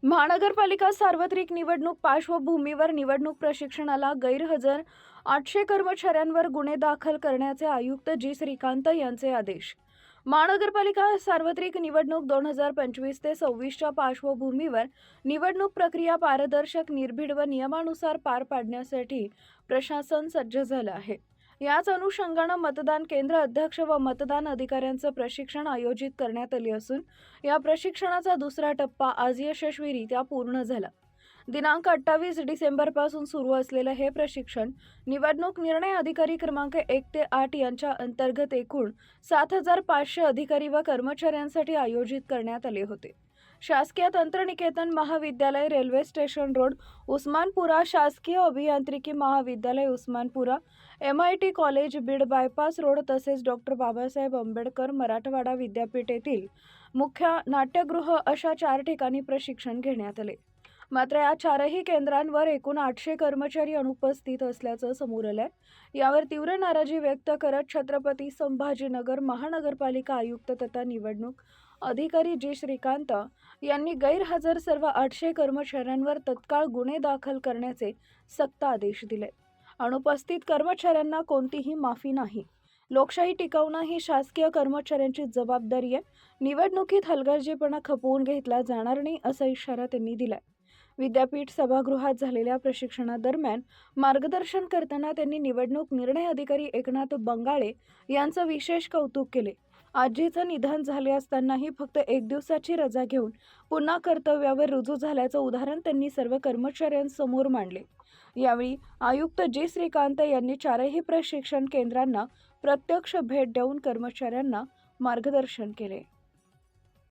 महानगरपालिका सार्वत्रिक निवडणूक पार्श्वभूमीवर निवडणूक प्रशिक्षणाला गैरहजर 800 कर्मचाऱ्यांवर गुन्हे दाखल करण्याचे आयुक्त जी श्रीकांत यांचे आदेश। महानगरपालिका सार्वत्रिक निवडणूक 2025 ते 26च्या पार्श्वभूमीवर निवडणूक प्रक्रिया पारदर्शक, निर्भीड व नियमानुसार पार पाडण्यासाठी प्रशासन सज्ज झालं आहे। याच अनुषंगाने मतदान केंद्र अध्यक्ष व मतदान अधिकाऱ्यांचं प्रशिक्षण आयोजित करण्यात आले असून या प्रशिक्षणाचा दुसरा टप्पा आज यशस्वीरित्या पूर्ण झाला। दिनांक 28 डिसेंबरपासून सुरू असलेले हे प्रशिक्षण निवडणूक निर्णय अधिकारी क्रमांक 1 ते 8 यांच्या अंतर्गत एकूण 7500 अधिकारी व कर्मचाऱ्यांसाठी आयोजित करण्यात आले होते। शासकीय तंत्रनिकेतन महाविद्यालय, रेल्वे स्टेशन रोड, उस्मानपुरा, शासकीय अभियांत्रिकी महाविद्यालय Osmanpura, MIT college Beed bypass road तसेच डॉक्टर बाबासाहेब आंबेडकर मराठवाडा विद्यापीठ येथील मुख्य नाट्यगृह अशा 4 ठिकाणी प्रशिक्षण घेण्यात आले। मात्र या 4ही केंद्रांवर एकूण 800 कर्मचारी अनुपस्थित असल्याचं समोर आलंय। यावर तीव्र नाराजी व्यक्त करत छत्रपती संभाजीनगर महानगरपालिका आयुक्त तथा निवडणूक अधिकारी जी श्रीकांत यांनी गैरहजर सर्व 800 कर्मचाऱ्यांवर तत्काळ गुन्हे दाखल करण्याचे सक्त आदेश दिले। अनुपस्थित कर्मचाऱ्यांना कोणतीही माफी नाही। लोकशाही टिकवणं ही शासकीय कर्मचाऱ्यांची जबाबदारी आहे। निवडणुकीत हलगर्जीपणा खपवून घेतला जाणार नाही असा इशारा त्यांनी दिलाय। विद्यापीठ सभागृहात झालेल्या प्रशिक्षणादरम्यान मार्गदर्शन करताना त्यांनी निवडणूक निर्णय अधिकारी एकनाथ बंगाळे यांचं विशेष कौतुक केले। आजीचं निधन झाले असतानाही फक्त 1 दिवसाची रजा घेऊन पुन्हा कर्तव्यावर रुजू झाल्याचं उदाहरण त्यांनी सर्व कर्मचाऱ्यांसमोर मांडले। यावेळी आयुक्त जी श्रीकांत यांनी 4ही प्रशिक्षण केंद्रांना प्रत्यक्ष भेट देऊन कर्मचाऱ्यांना मार्गदर्शन केले।